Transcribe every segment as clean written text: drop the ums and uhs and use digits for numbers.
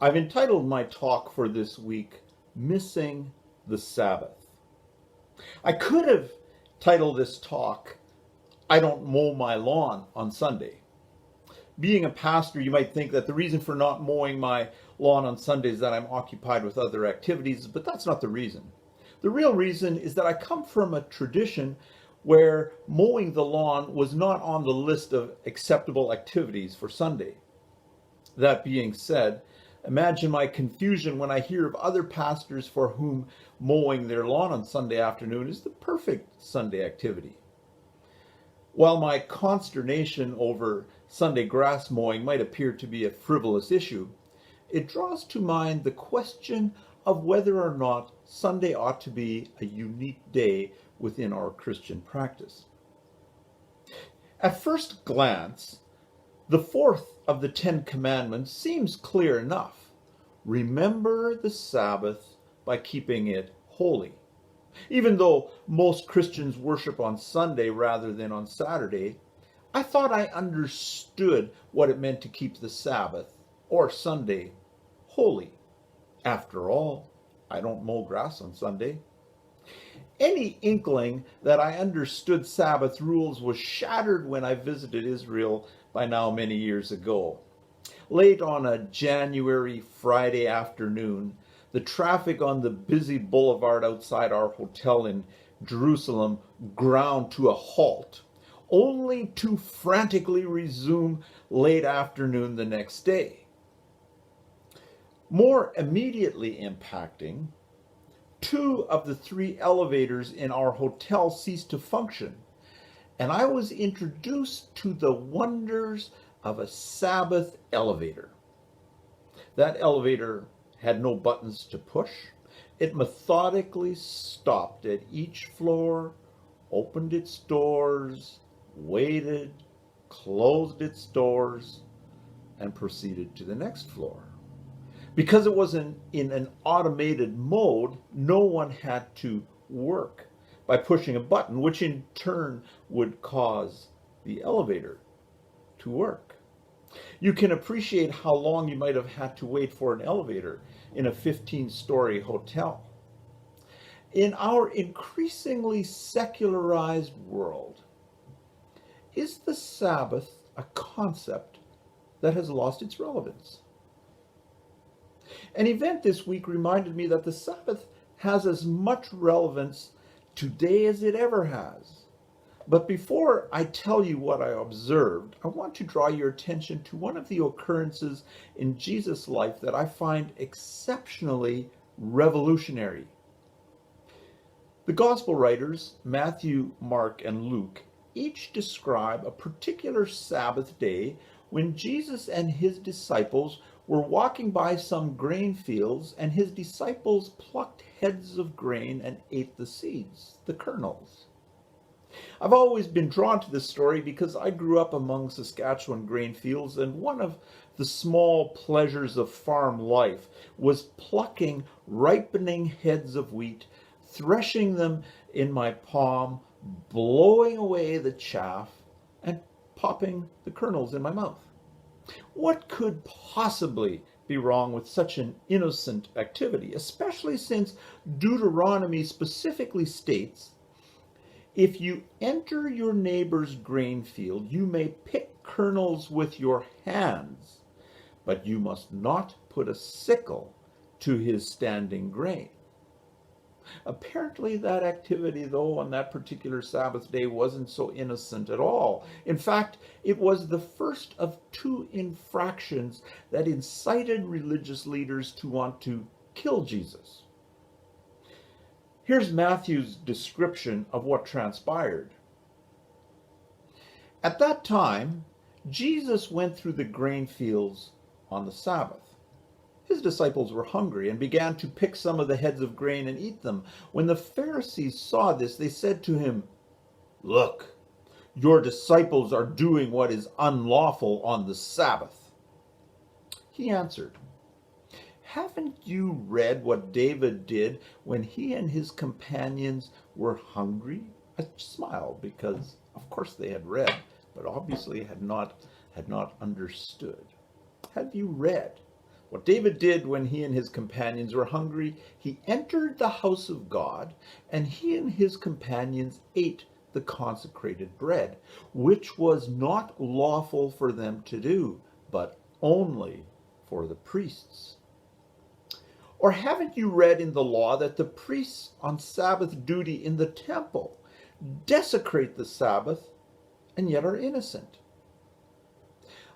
I've entitled my talk for this week, Missing the Sabbath. I could have titled this talk, I Don't Mow My Lawn on Sunday. Being a pastor, you might think that the reason for not mowing my lawn on Sunday is that I'm occupied with other activities, but that's not the reason. The real reason is that I come from a tradition where mowing the lawn was not on the list of acceptable activities for Sunday. That being said, imagine my confusion when I hear of other pastors for whom mowing their lawn on Sunday afternoon is the perfect Sunday activity. While my consternation over Sunday grass mowing might appear to be a frivolous issue, it draws to mind the question of whether or not Sunday ought to be a unique day within our Christian practice. At first glance, the fourth of the Ten Commandments seems clear enough. Remember the Sabbath by keeping it holy. Even though most Christians worship on Sunday rather than on Saturday, I thought I understood what it meant to keep the Sabbath, or Sunday, holy. After all, I don't mow grass on Sunday. Any inkling that I understood Sabbath rules was shattered when I visited Israel by now many years ago. Late on a January Friday afternoon, the traffic on the busy boulevard outside our hotel in Jerusalem ground to a halt, only to frantically resume late afternoon the next day. More immediately impacting, 2 of the 3 elevators in our hotel ceased to function, and I was introduced to the wonders of a Sabbath elevator. That elevator had no buttons to push. It methodically stopped at each floor, opened its doors, waited, closed its doors, and proceeded to the next floor. Because it was in an automated mode, no one had to work by pushing a button, which in turn would cause the elevator to work. You can appreciate how long you might have had to wait for an elevator in a 15-story hotel. In our increasingly secularized world, is the Sabbath a concept that has lost its relevance? An event this week reminded me that the Sabbath has as much relevance today as it ever has. But before I tell you what I observed, I want to draw your attention to one of the occurrences in Jesus' life that I find exceptionally revolutionary. The Gospel writers, Matthew, Mark, and Luke, each describe a particular Sabbath day when Jesus and his disciples were walking by some grain fields, and his disciples plucked heads of grain and ate the seeds, the kernels. I've always been drawn to this story because I grew up among Saskatchewan grain fields, and one of the small pleasures of farm life was plucking ripening heads of wheat, threshing them in my palm, blowing away the chaff, and popping the kernels in my mouth. What could possibly be wrong with such an innocent activity, especially since Deuteronomy specifically states, if you enter your neighbor's grain field, you may pick kernels with your hands, but you must not put a sickle to his standing grain. Apparently that activity, though, on that particular Sabbath day wasn't so innocent at all. In fact, it was the first of 2 infractions that incited religious leaders to want to kill Jesus. Here's Matthew's description of what transpired. At that time, Jesus went through the grain fields on the Sabbath. His disciples were hungry and began to pick some of the heads of grain and eat them. When the Pharisees saw this, they said to him, "Look, your disciples are doing what is unlawful on the Sabbath." He answered, "Haven't you read what David did when he and his companions were hungry?" I smiled because, of course, they had read, but obviously had not understood. Have you read What David did when he and his companions were hungry, he entered the house of God, and he and his companions ate the consecrated bread, which was not lawful for them to do, but only for the priests. Or haven't you read in the law that the priests on Sabbath duty in the temple desecrate the Sabbath and yet are innocent?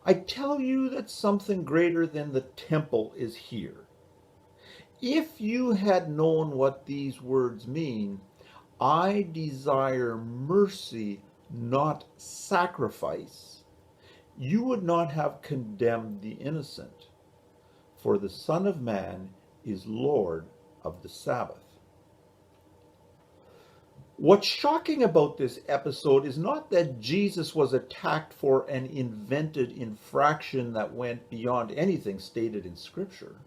I tell you that something greater than the temple is here. If you had known what these words mean, I desire mercy, not sacrifice, you would not have condemned the innocent, for the Son of Man is Lord of the Sabbath. What's shocking about this episode is not that Jesus was attacked for an invented infraction that went beyond anything stated in Scripture.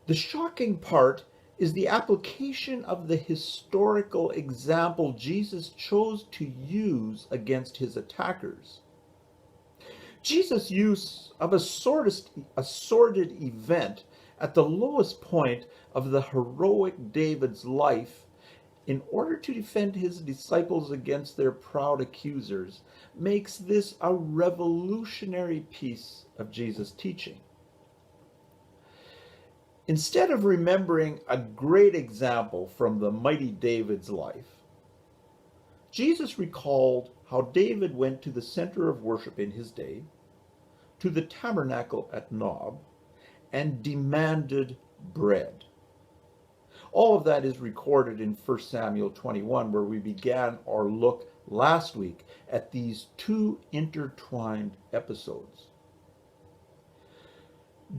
The shocking part is the application of the historical example Jesus chose to use against his attackers. Jesus' use of a sordid event at the lowest point of the heroic David's life in order to defend his disciples against their proud accusers makes this a revolutionary piece of Jesus' teaching. Instead of remembering a great example from the mighty David's life, Jesus recalled how David went to the center of worship in his day, to the tabernacle at Nob, and demanded bread. All of that is recorded in 1 Samuel 21, where we began our look last week at these two intertwined episodes.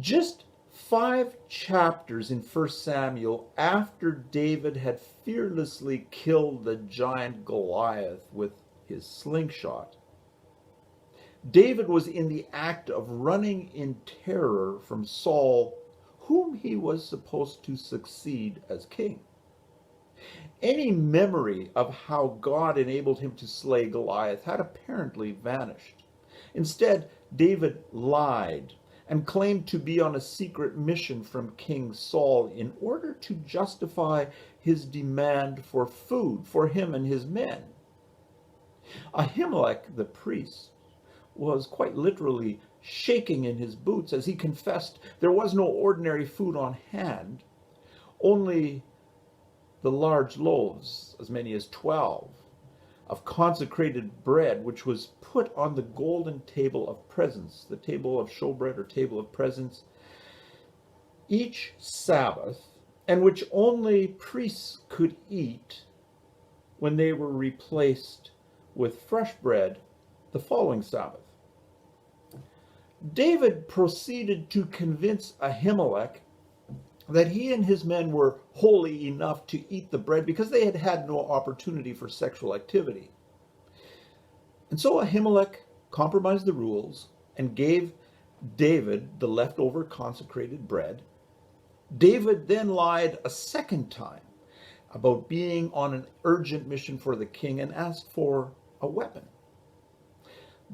Just 5 chapters in 1 Samuel after David had fearlessly killed the giant Goliath with his slingshot, David was in the act of running in terror from Saul, whom he was supposed to succeed as king. Any memory of how God enabled him to slay Goliath had apparently vanished. Instead, David lied and claimed to be on a secret mission from King Saul in order to justify his demand for food for him and his men. Ahimelec, the priest, was quite literally shaking in his boots as he confessed there was no ordinary food on hand, only the large loaves, as many as 12, of consecrated bread, which was put on the golden table of presence, the table of showbread or table of presence, each Sabbath, and which only priests could eat when they were replaced with fresh bread the following Sabbath. David proceeded to convince Ahimelec that he and his men were holy enough to eat the bread because they had had no opportunity for sexual activity. And so Ahimelec compromised the rules and gave David the leftover consecrated bread. David then lied a second time about being on an urgent mission for the king and asked for a weapon.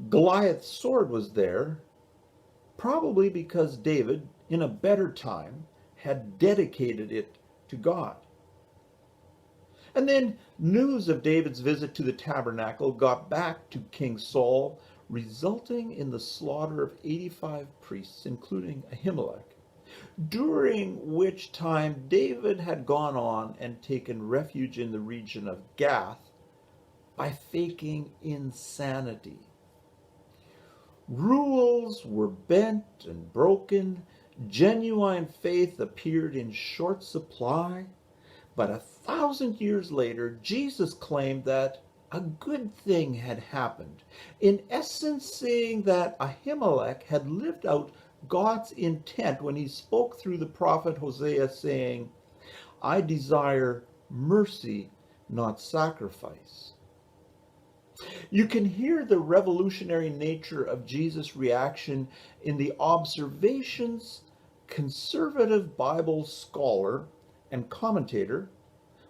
Goliath's sword was there, probably because David, in a better time, had dedicated it to God. And then news of David's visit to the tabernacle got back to King Saul, resulting in the slaughter of 85 priests, including Ahimelec, during which time David had gone on and taken refuge in the region of Gath by faking insanity. Rules were bent and broken. Genuine faith appeared in short supply. But 1,000 years later, Jesus claimed that a good thing had happened, in essence saying that Ahimelec had lived out God's intent when he spoke through the prophet Hosea, saying, I desire mercy, not sacrifice. You can hear the revolutionary nature of Jesus' reaction in the observations conservative Bible scholar and commentator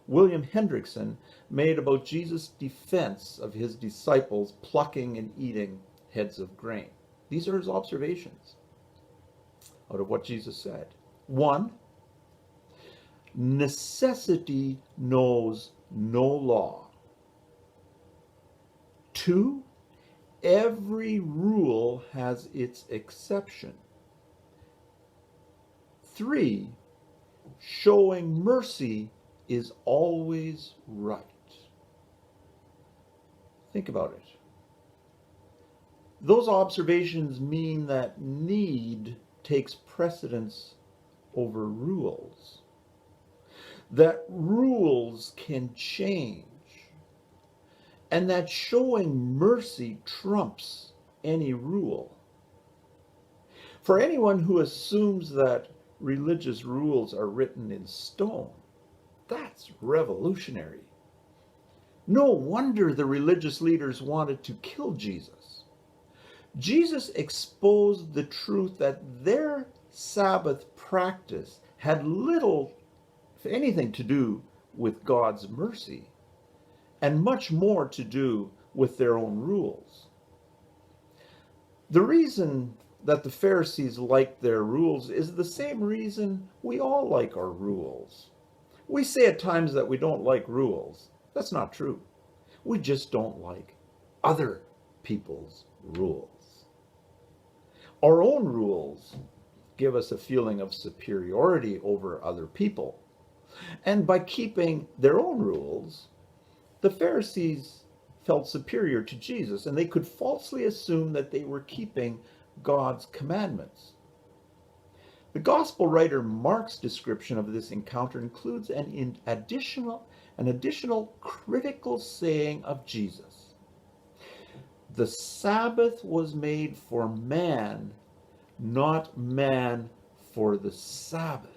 William Hendrickson made about Jesus' defense of his disciples plucking and eating heads of grain. These are his observations. out of what Jesus said. One, necessity knows no law. Two, every rule has its exception. Three, showing mercy is always right. Think about it. Those observations mean that need takes precedence over rules. That rules can change. And that showing mercy trumps any rule. For anyone who assumes that religious rules are written in stone, that's revolutionary. No wonder the religious leaders wanted to kill Jesus. Jesus exposed the truth that their Sabbath practice had little, if anything, to do with God's mercy, and much more to do with their own rules. The reason that the Pharisees liked their rules is the same reason we all like our rules. We say at times that we don't like rules. That's not true. We just don't like other people's rules. Our own rules give us a feeling of superiority over other people. And by keeping their own rules, the Pharisees felt superior to Jesus, and they could falsely assume that they were keeping God's commandments. The gospel writer Mark's description of this encounter includes an additional critical saying of Jesus. The Sabbath was made for man, not man for the Sabbath.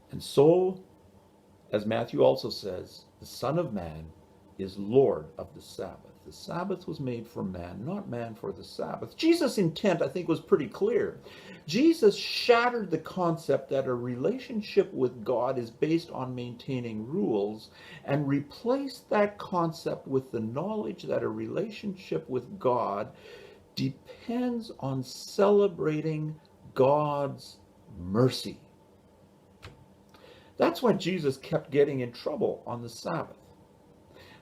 And so, as Matthew also says, the Son of Man is Lord of the Sabbath. The Sabbath was made for man, not man for the Sabbath. Jesus' intent, I think, was pretty clear. Jesus shattered the concept that a relationship with God is based on maintaining rules and replaced that concept with the knowledge that a relationship with God depends on celebrating God's mercy. That's why Jesus kept getting in trouble on the Sabbath.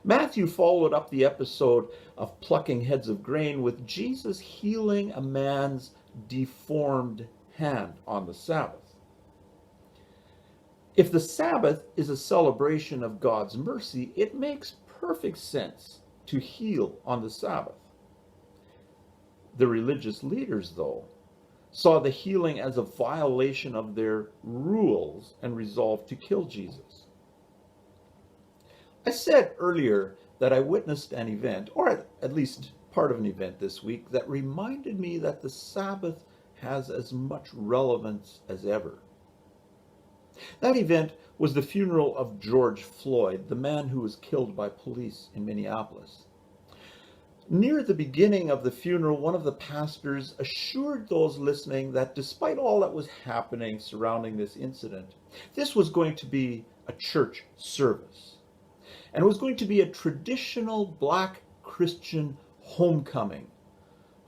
Matthew followed up the episode of plucking heads of grain with Jesus healing a man's deformed hand on the Sabbath. If the Sabbath is a celebration of God's mercy, it makes perfect sense to heal on the Sabbath. The religious leaders, though, saw the healing as a violation of their rules and resolved to kill Jesus. I said earlier that I witnessed an event, or at least part of an event this week, that reminded me that the Sabbath has as much relevance as ever. That event was the funeral of George Floyd, the man who was killed by police in Minneapolis. Near the beginning of the funeral, one of the pastors assured those listening that despite all that was happening surrounding this incident, this was going to be a church service. And it was going to be a traditional Black Christian homecoming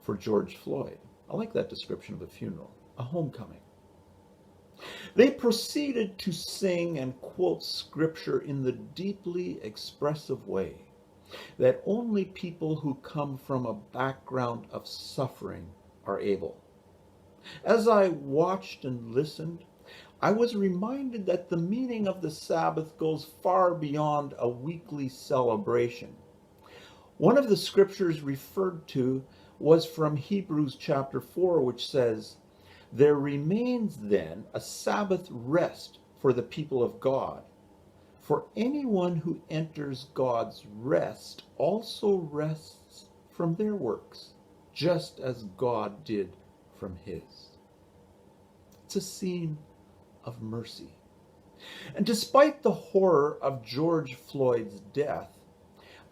for George Floyd. I like that description of a funeral, a homecoming. They proceeded to sing and quote scripture in the deeply expressive way that only people who come from a background of suffering are able. As I watched and listened, I was reminded that the meaning of the Sabbath goes far beyond a weekly celebration. One of the scriptures referred to was from Hebrews chapter 4, which says, "There remains then a Sabbath rest for the people of God. For anyone who enters God's rest also rests from their works, just as God did from his." It's a scene of mercy. And despite the horror of George Floyd's death,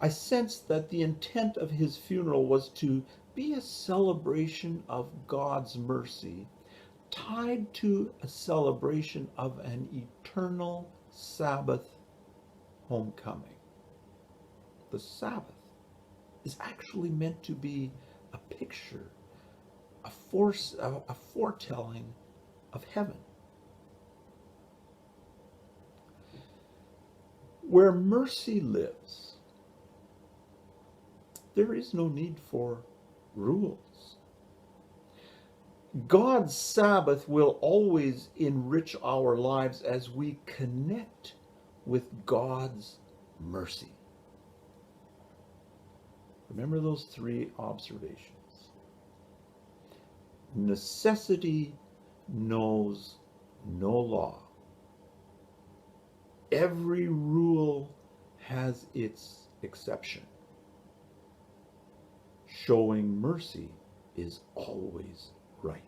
I sensed that the intent of his funeral was to be a celebration of God's mercy, tied to a celebration of an eternal Sabbath homecoming. The Sabbath is actually meant to be a picture, a foretelling of heaven. Where mercy lives, there is no need for rules. God's Sabbath will always enrich our lives as we connect with God's mercy. Remember those three observations. Necessity knows no law. Every rule has its exception. Showing mercy is always right.